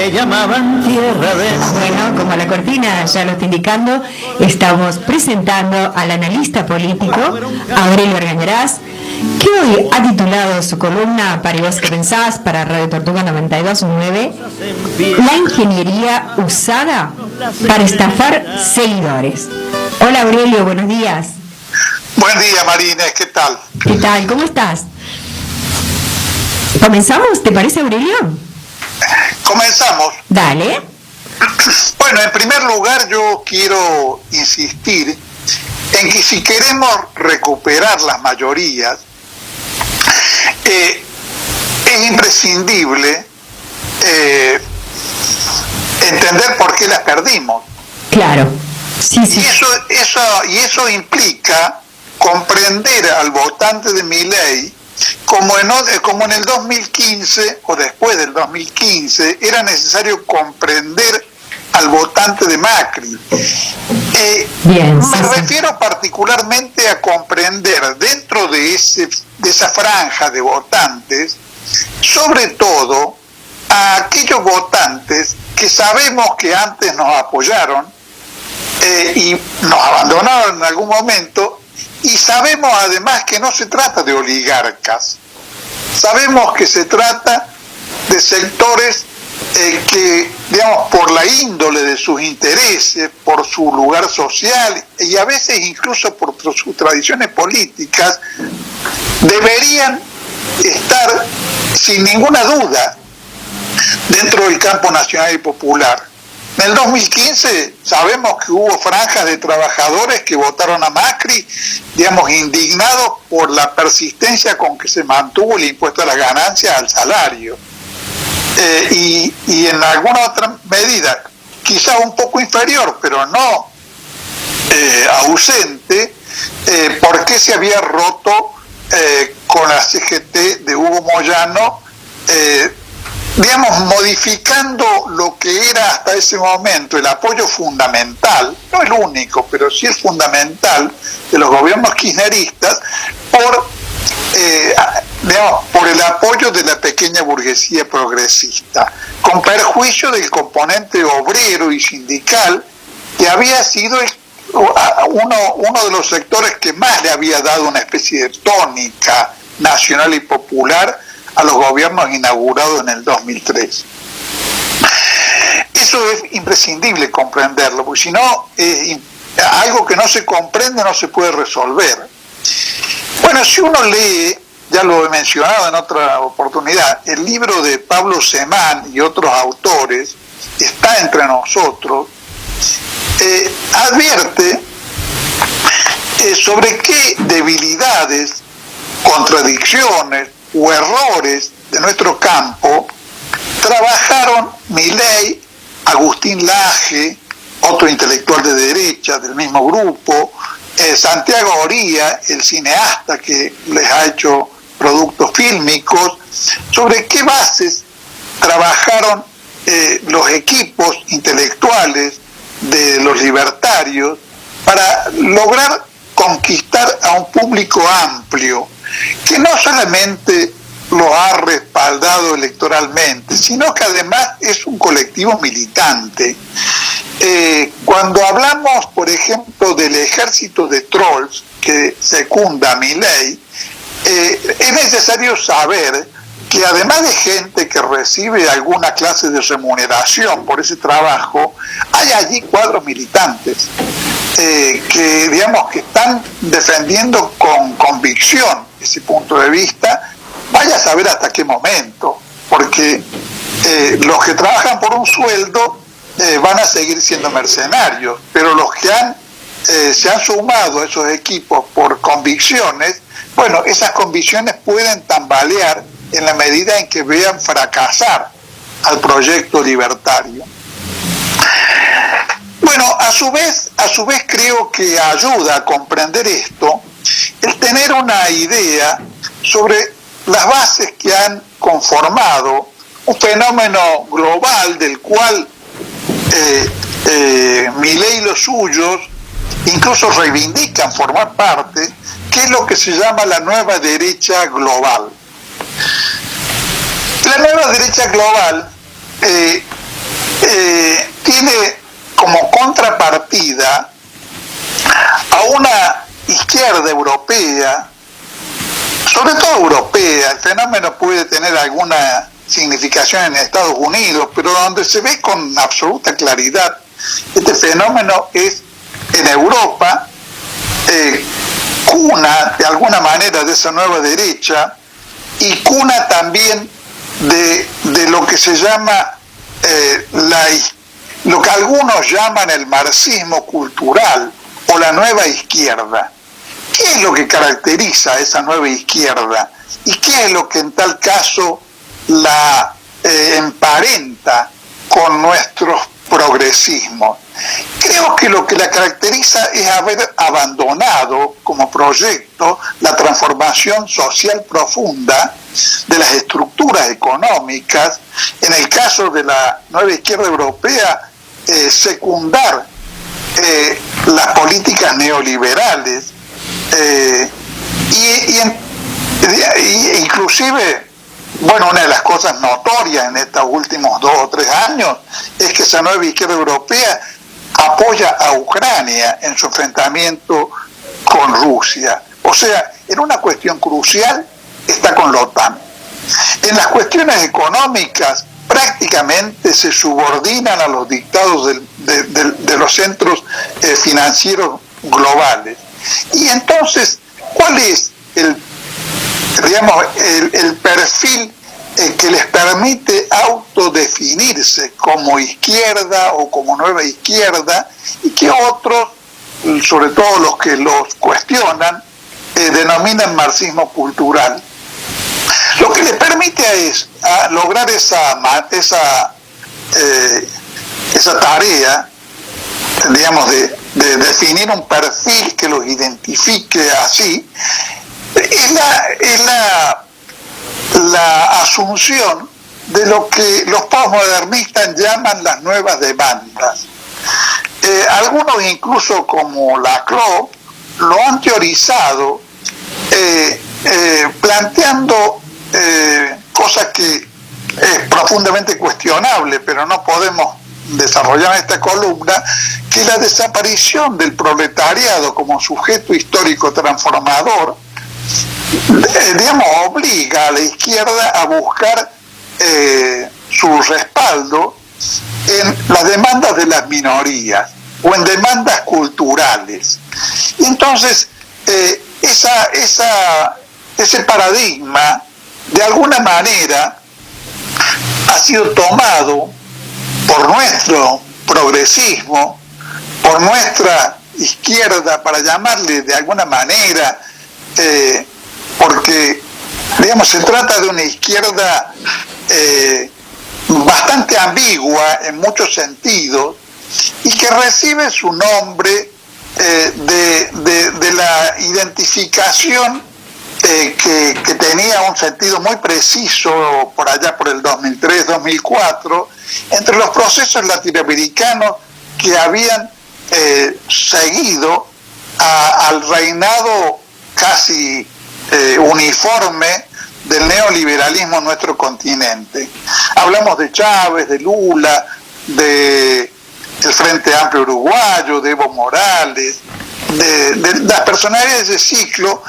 le llamaban tierra de... Bueno, como la cortina ya lo está indicando, estamos presentando al analista político Aurelio Argañarás, que hoy ha titulado su columna Para vos que pensás, para Radio Tortuga 92.9, La ingeniería usada para estafar seguidores. Hola Aurelio, buenos días. Buen día, Marines, ¿qué tal? ¿Qué tal? ¿Cómo estás? ¿Comenzamos? ¿Te parece, Aurelio? Comenzamos. Dale. Bueno, en primer lugar yo quiero insistir en que si queremos recuperar las mayorías, es imprescindible entender por qué las perdimos. Claro. Sí. Y eso implica comprender al votante de Milei como en el 2015 o después del 2015 era necesario comprender al votante de Macri. Me refiero particularmente a comprender dentro de esa franja de votantes, sobre todo a aquellos votantes que sabemos que antes nos apoyaron y nos abandonaron en algún momento, y sabemos además que no se trata de oligarcas, sabemos que se trata de sectores que, digamos, por la índole de sus intereses, por su lugar social y a veces incluso por sus tradiciones políticas, deberían estar sin ninguna duda dentro del campo nacional y popular. En el 2015 sabemos que hubo franjas de trabajadores que votaron a Macri, digamos, indignados por la persistencia con que se mantuvo el impuesto a las ganancias al salario. Y en alguna otra medida, quizá un poco inferior, pero no ausente, por qué se había roto con la CGT de Hugo Moyano, digamos, modificando lo que era hasta ese momento el apoyo fundamental, no el único, pero sí el fundamental de los gobiernos kirchneristas, por el apoyo de la pequeña burguesía progresista, con perjuicio del componente obrero y sindical, que había sido uno de los sectores que más le había dado una especie de tónica nacional y popular a los gobiernos inaugurados en el 2003. Eso es imprescindible comprenderlo, porque si no, algo que no se comprende no se puede resolver. Bueno, si uno lee, ya lo he mencionado en otra oportunidad, el libro de Pablo Semán y otros autores, Está entre nosotros, advierte sobre qué debilidades, contradicciones o errores de nuestro campo trabajaron Milei, Agustín Laje, otro intelectual de derecha del mismo grupo, Santiago Oría, el cineasta que les ha hecho productos fílmicos, sobre qué bases trabajaron los equipos intelectuales de los libertarios para lograr conquistar a un público amplio, que no solamente lo ha respaldado electoralmente, sino que además es un colectivo militante. Cuando hablamos, por ejemplo, del ejército de trolls que secunda a Milei, es necesario saber que además de gente que recibe alguna clase de remuneración por ese trabajo, hay allí cuadros militantes que, digamos, que están defendiendo con convicción ese punto de vista. Vaya a saber hasta qué momento, porque los que trabajan por un sueldo van a seguir siendo mercenarios, pero los que se han sumado a esos equipos por convicciones, bueno, esas convicciones pueden tambalear en la medida en que vean fracasar al proyecto libertario. Bueno, a su vez creo que ayuda a comprender esto el tener una idea sobre las bases que han conformado un fenómeno global del cual Milei y los suyos incluso reivindican formar parte, que es lo que se llama la nueva derecha global. La nueva derecha global tiene como contrapartida a una izquierda europea, sobre todo europea. El fenómeno puede tener alguna significación en Estados Unidos, pero donde se ve con absoluta claridad este fenómeno es en Europa, cuna de alguna manera de esa nueva derecha y cuna también de lo que se llama lo que algunos llaman el marxismo cultural o la nueva izquierda. ¿Qué es lo que caracteriza a esa nueva izquierda? ¿Y qué es lo que en tal caso la emparenta con nuestros progresismos? Creo que lo que la caracteriza es haber abandonado como proyecto la transformación social profunda de las estructuras económicas, en el caso de la nueva izquierda europea, secundar las políticas neoliberales y inclusive, bueno, una de las cosas notorias en estos últimos 2 o 3 años es que esa nueva izquierda europea apoya a Ucrania en su enfrentamiento con Rusia. O sea, en una cuestión crucial está con la OTAN. En las cuestiones económicas prácticamente se subordinan a los dictados de los centros financieros globales. Y entonces, ¿cuál es el perfil que les permite autodefinirse como izquierda o como nueva izquierda, y que otros, sobre todo los que los cuestionan, denominan marxismo cultural? Lo que les permite a lograr esa tarea, digamos, de definir un perfil que los identifique así, es la asunción de lo que los postmodernistas llaman las nuevas demandas. Algunos incluso como Laclau lo han teorizado planteando cosas que es profundamente cuestionable, pero no podemos desarrollar en esta columna, que la desaparición del proletariado como sujeto histórico transformador, digamos, obliga a la izquierda a buscar su respaldo en las demandas de las minorías o en demandas culturales. Y entonces ese paradigma de alguna manera ha sido tomado por nuestro progresismo, por nuestra izquierda, para llamarle de alguna manera, porque, digamos, se trata de una izquierda bastante ambigua en muchos sentidos y que recibe su nombre de la identificación que tenía un sentido muy preciso por allá por el 2003-2004 entre los procesos latinoamericanos que habían seguido al reinado casi uniforme del neoliberalismo en nuestro continente. Hablamos de Chávez, de Lula, del Frente Amplio Uruguayo, de Evo Morales, de las personalidades de ciclo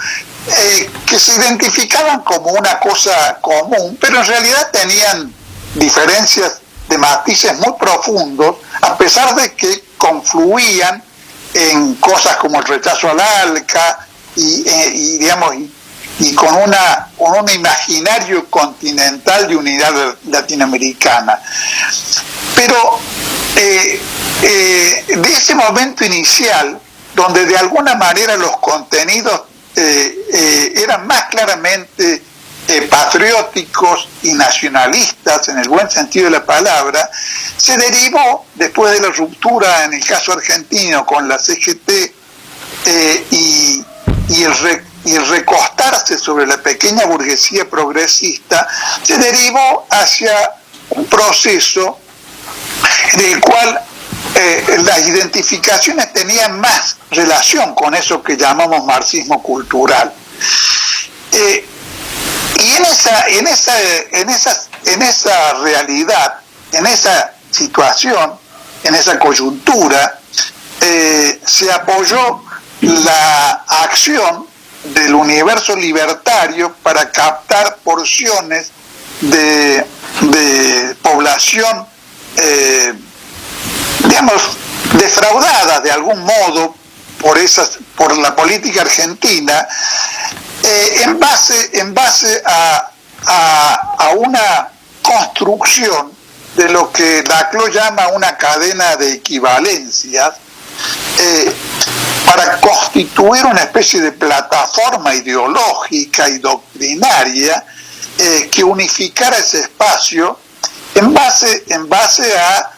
que se identificaban como una cosa común, pero en realidad tenían diferencias de matices muy profundos, a pesar de que confluían en cosas como el rechazo al ALCA y con un imaginario continental de unidad latinoamericana. Pero de ese momento inicial, donde de alguna manera los contenidos eran más claramente patrióticos y nacionalistas, en el buen sentido de la palabra, se derivó, después de la ruptura en el caso argentino con la CGT y el recostarse sobre la pequeña burguesía progresista, se derivó hacia un proceso en el cual las identificaciones tenían más relación con eso que llamamos marxismo cultural. Y en esa realidad, en esa situación, en esa coyuntura, se apoyó la acción del universo libertario para captar porciones de población, defraudada de algún modo por la política argentina, en base a una construcción de lo que Laclau llama una cadena de equivalencias, para constituir una especie de plataforma ideológica y doctrinaria que unificara ese espacio en base a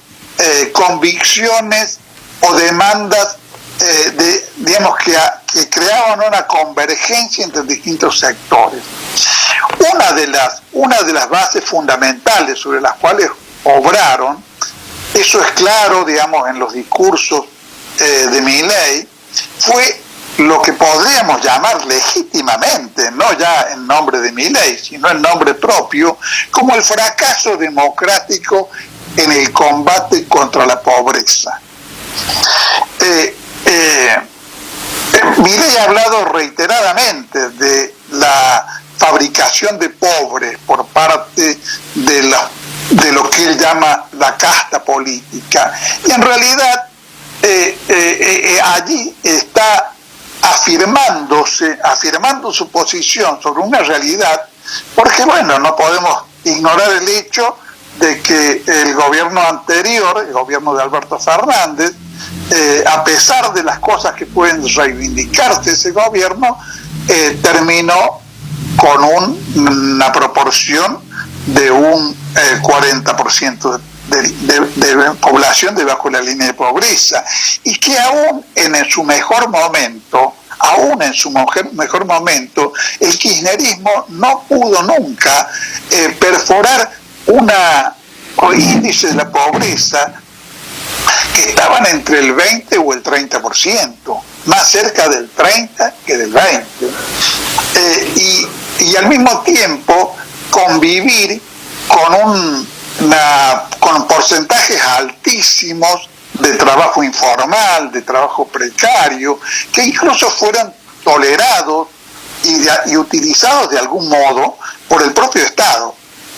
convicciones o demandas que creaban una convergencia entre distintos sectores. Una de las bases fundamentales sobre las cuales obraron, eso es claro, en los discursos de Milei, fue lo que podríamos llamar legítimamente, no ya en nombre de Milei, sino en nombre propio, como el fracaso democrático en el combate contra la pobreza. Milei ha hablado reiteradamente de la fabricación de pobres por parte de lo que él llama la casta política, y en realidad allí está afirmando su posición sobre una realidad, porque no podemos ignorar el hecho de que el gobierno anterior, el gobierno de Alberto Fernández, a pesar de las cosas que pueden reivindicarse ese gobierno, terminó con una proporción de un 40% de población debajo de la línea de pobreza, y que aún en su mejor momento, el kirchnerismo no pudo nunca perforar un índice de la pobreza que estaban entre el 20 o el 30%, más cerca del 30 que del 20%, y al mismo tiempo convivir con porcentajes altísimos de trabajo informal, de trabajo precario, que incluso fueran tolerados y utilizados de algún modo por el propio Estado,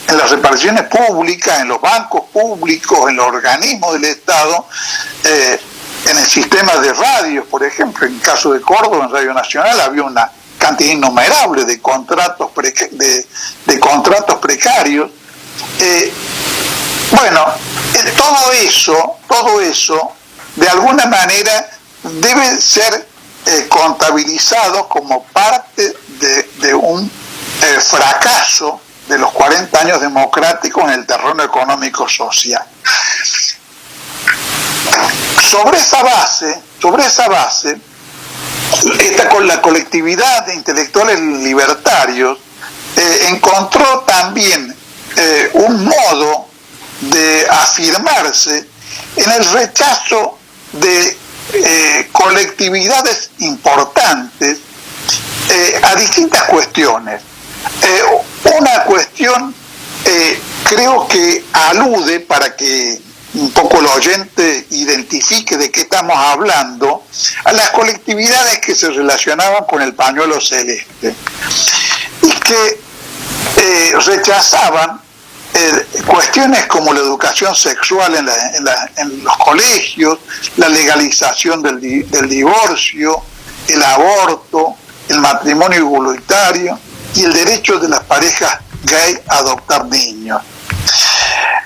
en las reparticiones públicas, en los bancos públicos, en los organismos del Estado, en el sistema de radios, por ejemplo. En el caso de Córdoba, en Radio Nacional, había una cantidad innumerable de contratos precarios. Todo eso, de alguna manera, debe ser contabilizado como parte de un fracaso de los 40 años democráticos en el terreno económico-social. Sobre esa base, con la colectividad de intelectuales libertarios encontró también un modo de afirmarse en el rechazo de colectividades importantes a distintas cuestiones. Una cuestión creo que alude, para que un poco el oyente identifique de qué estamos hablando, a las colectividades que se relacionaban con el pañuelo celeste y que rechazaban cuestiones como la educación sexual en los colegios, la legalización del divorcio, el aborto, el matrimonio igualitario y el derecho de las parejas gay a adoptar niños.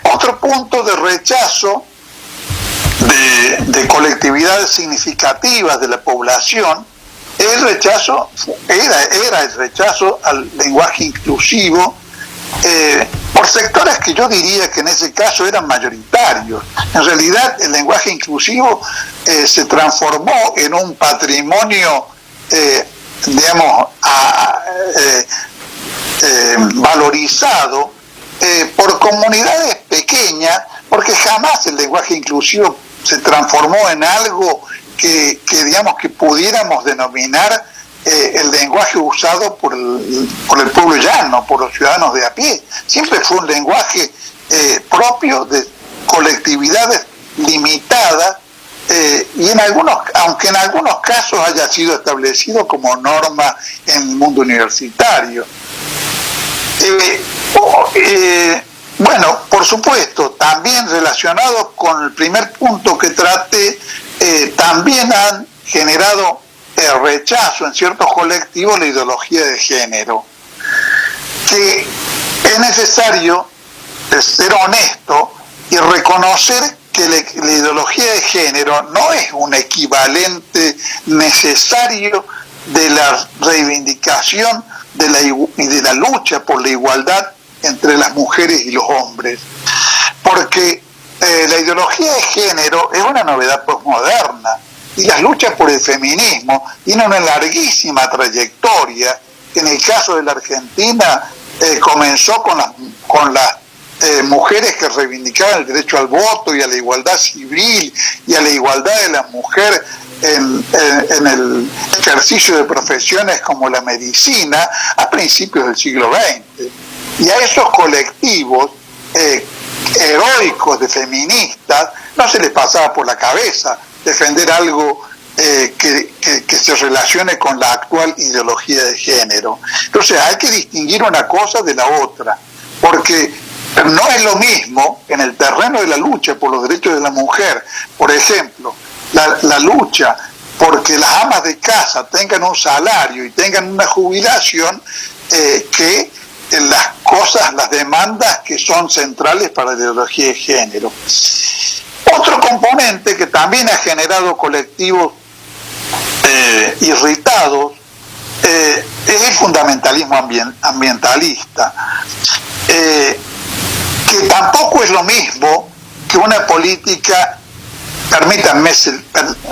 Otro punto de rechazo de colectividades significativas de la población era el rechazo al lenguaje inclusivo, por sectores que yo diría que en ese caso eran mayoritarios. En realidad el lenguaje inclusivo se transformó en un patrimonio valorizado por comunidades pequeñas, porque jamás el lenguaje inclusivo se transformó en algo que pudiéramos denominar el lenguaje usado por el pueblo llano, por los ciudadanos de a pie. Siempre fue un lenguaje propio de colectividades limitadas, y aunque en algunos casos haya sido establecido como norma en el mundo universitario. Bueno, por supuesto, también relacionado con el primer punto que traté, también han generado rechazo en ciertos colectivos la ideología de género, que es necesario ser honesto y reconocer que la ideología de género no es un equivalente necesario de la reivindicación y de la lucha por la igualdad entre las mujeres y los hombres, porque la ideología de género es una novedad postmoderna, y las luchas por el feminismo tienen una larguísima trayectoria. En el caso de la Argentina comenzó con las mujeres que reivindicaban el derecho al voto y a la igualdad civil y a la igualdad de la mujer en el ejercicio de profesiones como la medicina a principios del siglo XX. Y a esos colectivos heroicos de feministas no se les pasaba por la cabeza defender algo que se relacione con la actual ideología de género. Entonces hay que distinguir una cosa de la otra, porque no es lo mismo en el terreno de la lucha por los derechos de la mujer, por ejemplo, la lucha porque las amas de casa tengan un salario y tengan una jubilación, que las demandas que son centrales para la ideología de género. Otro componente que también ha generado colectivos irritados es el fundamentalismo ambientalista, que tampoco es lo mismo que una política, permítanme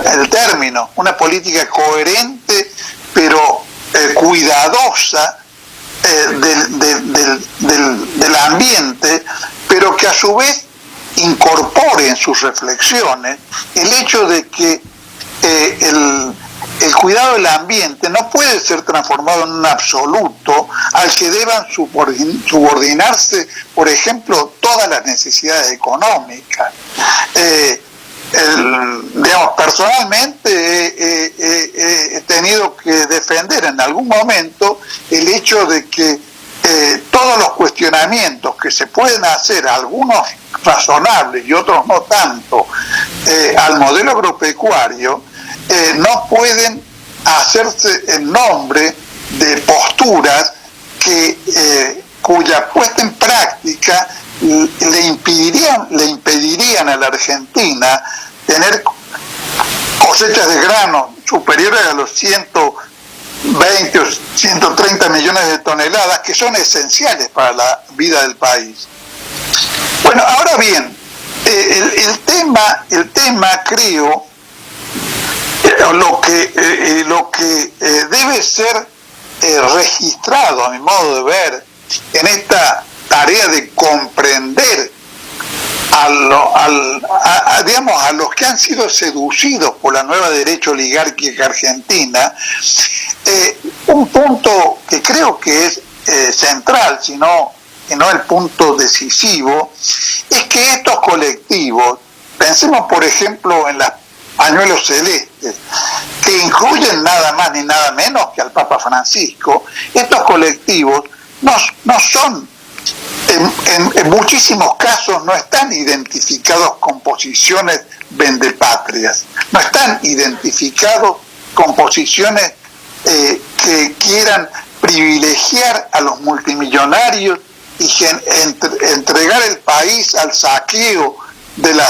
el término, una política coherente pero cuidadosa del ambiente, pero que a su vez incorpore en sus reflexiones el hecho de que el cuidado del ambiente no puede ser transformado en un absoluto al que deban subordinarse, por ejemplo, todas las necesidades económicas. Personalmente he tenido que defender en algún momento el hecho de que todos los cuestionamientos que se pueden hacer, algunos razonables y otros no tanto, al modelo agropecuario, no pueden hacerse en nombre de posturas cuya puesta en práctica le impedirían a la Argentina tener cosechas de grano superiores a los 120 o 130 millones de toneladas, que son esenciales para la vida del país. Bueno, ahora bien, el tema creo, lo que debe ser registrado, a mi modo de ver, en esta tarea de comprender a los que han sido seducidos por la nueva derecha oligárquica argentina, un punto que creo que es central, si no el punto decisivo, es que estos colectivos, pensemos por ejemplo en las pañuelos celestes, que incluyen nada más ni nada menos que al Papa Francisco, estos colectivos no son, en muchísimos casos no están identificados con posiciones vendepatrias, no están identificados con posiciones que quieran privilegiar a los multimillonarios y entregar el país al saqueo del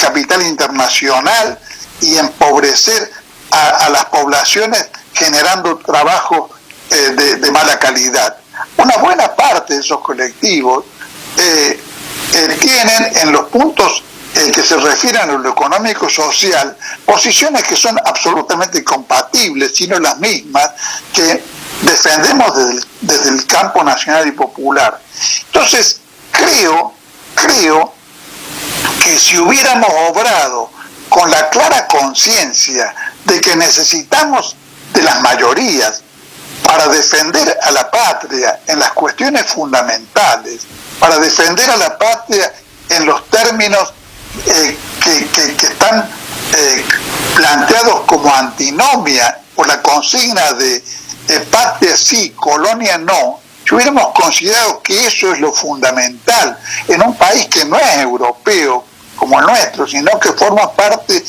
capital internacional y empobrecer a las poblaciones generando trabajo de mala calidad. Una buena parte de esos colectivos tienen en los puntos que se refieren a lo económico social posiciones que son absolutamente compatibles, sino las mismas que defendemos desde el campo nacional y popular. Entonces, creo que si hubiéramos obrado con la clara conciencia de que necesitamos de las mayorías para defender a la patria en las cuestiones fundamentales, para defender a la patria en los términos que están planteados como antinomia por la consigna de patria sí, colonia no, si hubiéramos considerado que eso es lo fundamental en un país que no es europeo como el nuestro, sino que forma parte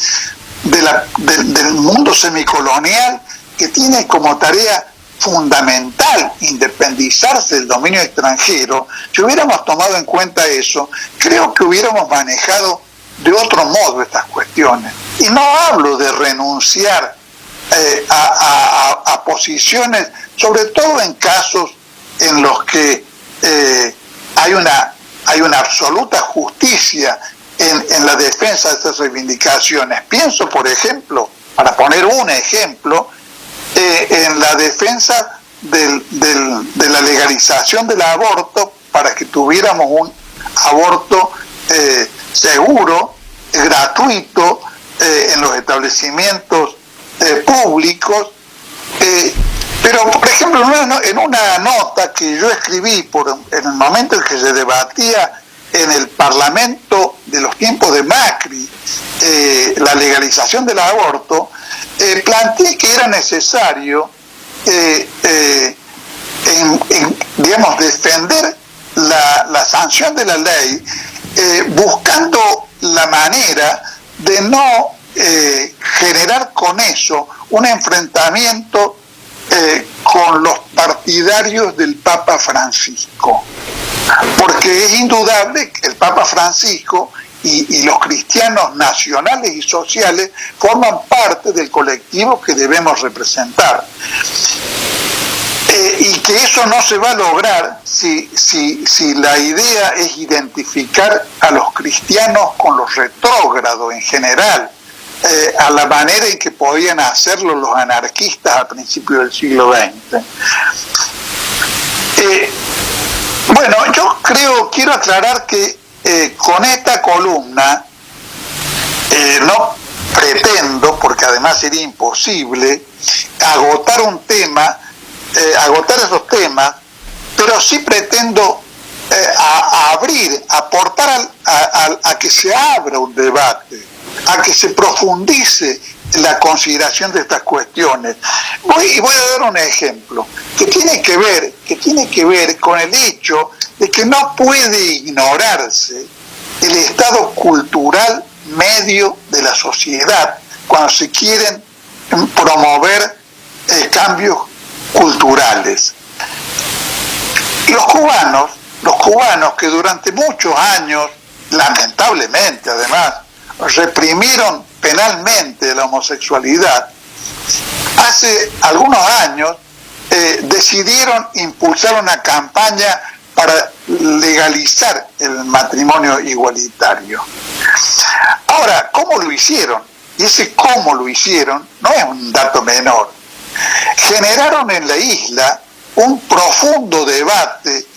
del mundo semicolonial, que tiene como tarea fundamental independizarse del dominio extranjero, si hubiéramos tomado en cuenta eso, creo que hubiéramos manejado de otro modo estas cuestiones. Y no hablo de renunciar a posiciones, sobre todo en casos en los que hay una absoluta justicia en la defensa de estas reivindicaciones. Pienso, por ejemplo, para poner un ejemplo, en la defensa de la legalización del aborto, para que tuviéramos un aborto seguro, gratuito, en los establecimientos públicos. Pero, por ejemplo, en una nota que yo escribí en el momento en que se debatía en el Parlamento de los tiempos de Macri la legalización del aborto, planteé que era necesario digamos, defender la sanción de la ley, buscando la manera de no generar con eso un enfrentamiento con los partidarios del Papa Francisco, porque es indudable que el Papa Francisco y los cristianos nacionales y sociales forman parte del colectivo que debemos representar. Y que eso no se va a lograr si la idea es identificar a los cristianos con los retrógrados en general, a la manera en que podían hacerlo los anarquistas a principios del siglo XX. Bueno, yo quiero aclarar que con esta columna no pretendo, porque además sería imposible, agotar esos temas, pero sí pretendo aportar a que se abra un debate, a que se profundice la consideración de estas cuestiones. Voy a dar un ejemplo que tiene que ver con el hecho de que no puede ignorarse el estado cultural medio de la sociedad cuando se quieren promover cambios culturales. Los cubanos que durante muchos años, lamentablemente además, reprimieron penalmente la homosexualidad, hace algunos años decidieron impulsar una campaña para legalizar el matrimonio igualitario. Ahora, ¿cómo lo hicieron? Y ese cómo lo hicieron no es un dato menor. Generaron en la isla un profundo debate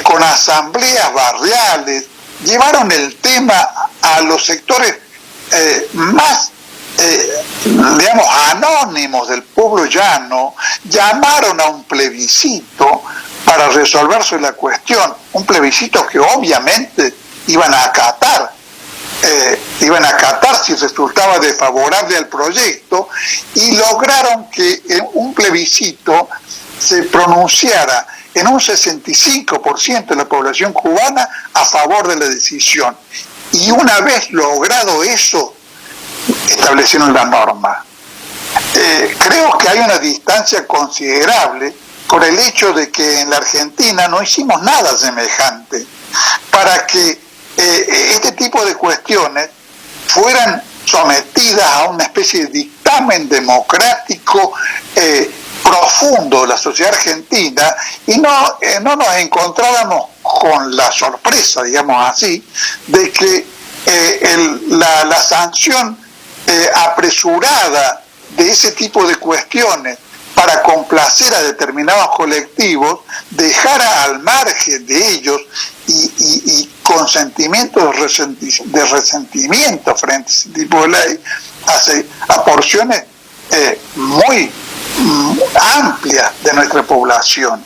con asambleas barriales, llevaron el tema a los sectores más digamos, anónimos del pueblo llano, llamaron a un plebiscito para resolverse la cuestión, un plebiscito que obviamente iban a acatar si resultaba desfavorable al proyecto, y lograron que en un plebiscito se pronunciara en un 65% de la población cubana a favor de la decisión. Y una vez logrado eso, establecieron la norma. Creo que hay una distancia considerable por el hecho de que en la Argentina no hicimos nada semejante para que este tipo de cuestiones fueran sometidas a una especie de dictamen democrático profundo de la sociedad argentina, y no nos encontráramos con la sorpresa, digamos así, de que la sanción apresurada de ese tipo de cuestiones para complacer a determinados colectivos dejara al margen de ellos y con sentimientos de resentimiento frente a ese tipo de ley a porciones muy amplias de nuestra población.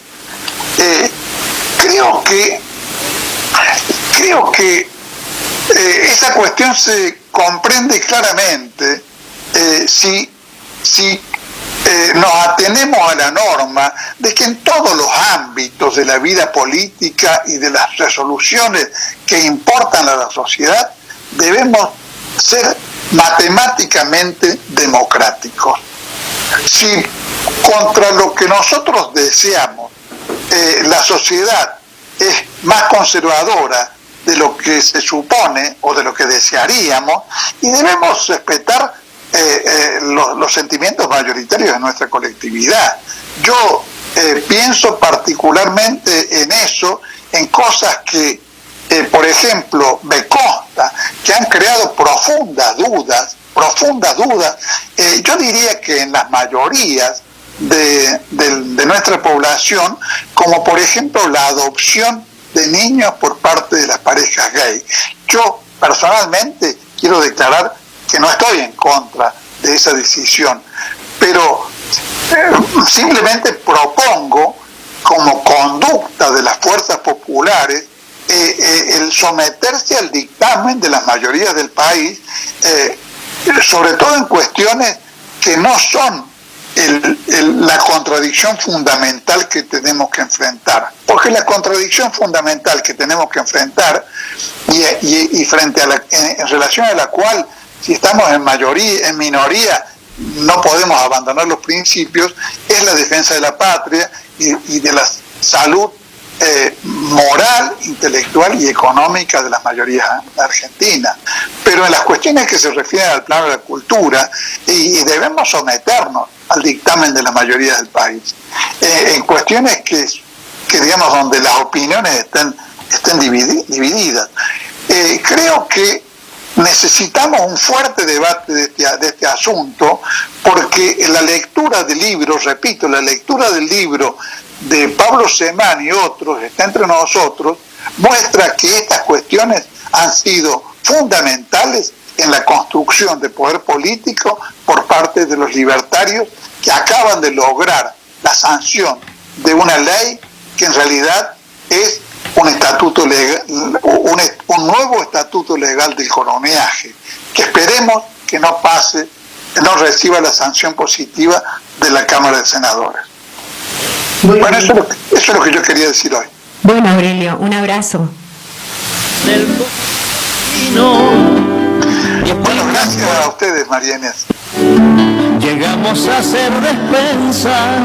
Creo que esa cuestión se comprende claramente si nos atenemos a la norma de que en todos los ámbitos de la vida política y de las resoluciones que importan a la sociedad debemos ser matemáticamente democráticos. Si contra lo que nosotros deseamos la sociedad es más conservadora de lo que se supone o de lo que desearíamos, y debemos respetar los sentimientos mayoritarios de nuestra colectividad. Yo pienso particularmente en eso, en cosas que, por ejemplo, me consta que han creado profundas dudas. Yo diría que en las mayorías de nuestra población, como por ejemplo la adopción de niños por parte de las parejas gay. Yo personalmente quiero declarar que no estoy en contra de esa decisión, pero simplemente propongo como conducta de las fuerzas populares el someterse al dictamen de las mayorías del país, sobre todo en cuestiones que no son la contradicción fundamental que tenemos que enfrentar, porque la contradicción fundamental que tenemos que enfrentar y frente a en relación a la cual, si estamos en minoría, no podemos abandonar los principios, es la defensa de la patria y de la salud moral, intelectual y económica de las mayorías argentinas. Pero en las cuestiones que se refieren al plano de la cultura, y debemos someternos al dictamen de la mayoría del país. En cuestiones que digamos, donde las opiniones estén divididas. Creo que necesitamos un fuerte debate de este asunto, porque la lectura del libro, repito, la lectura del libro de Pablo Semán y otros, Está entre nosotros, muestra que estas cuestiones han sido fundamentales en la construcción de poder político por parte de los libertarios, que acaban de lograr la sanción de una ley que en realidad es un estatuto legal, un nuevo estatuto legal del coloniaje, que esperemos que no pase, no reciba la sanción positiva de la Cámara de Senadores. Bueno, eso es lo que yo quería decir hoy. Bueno, Aurelio, un abrazo. Bueno, gracias a ustedes, María Inés. Llegamos a ser despensa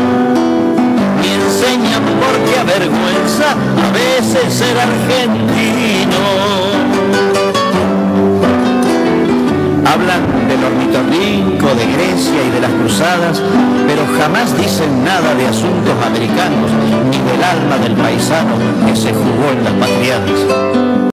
y enseñan por qué avergüenza a veces ser argentino. Hablan del ornitorrinco, de Grecia y de las cruzadas, pero jamás dicen nada de asuntos americanos ni del alma del paisano que se jugó en las patriadas.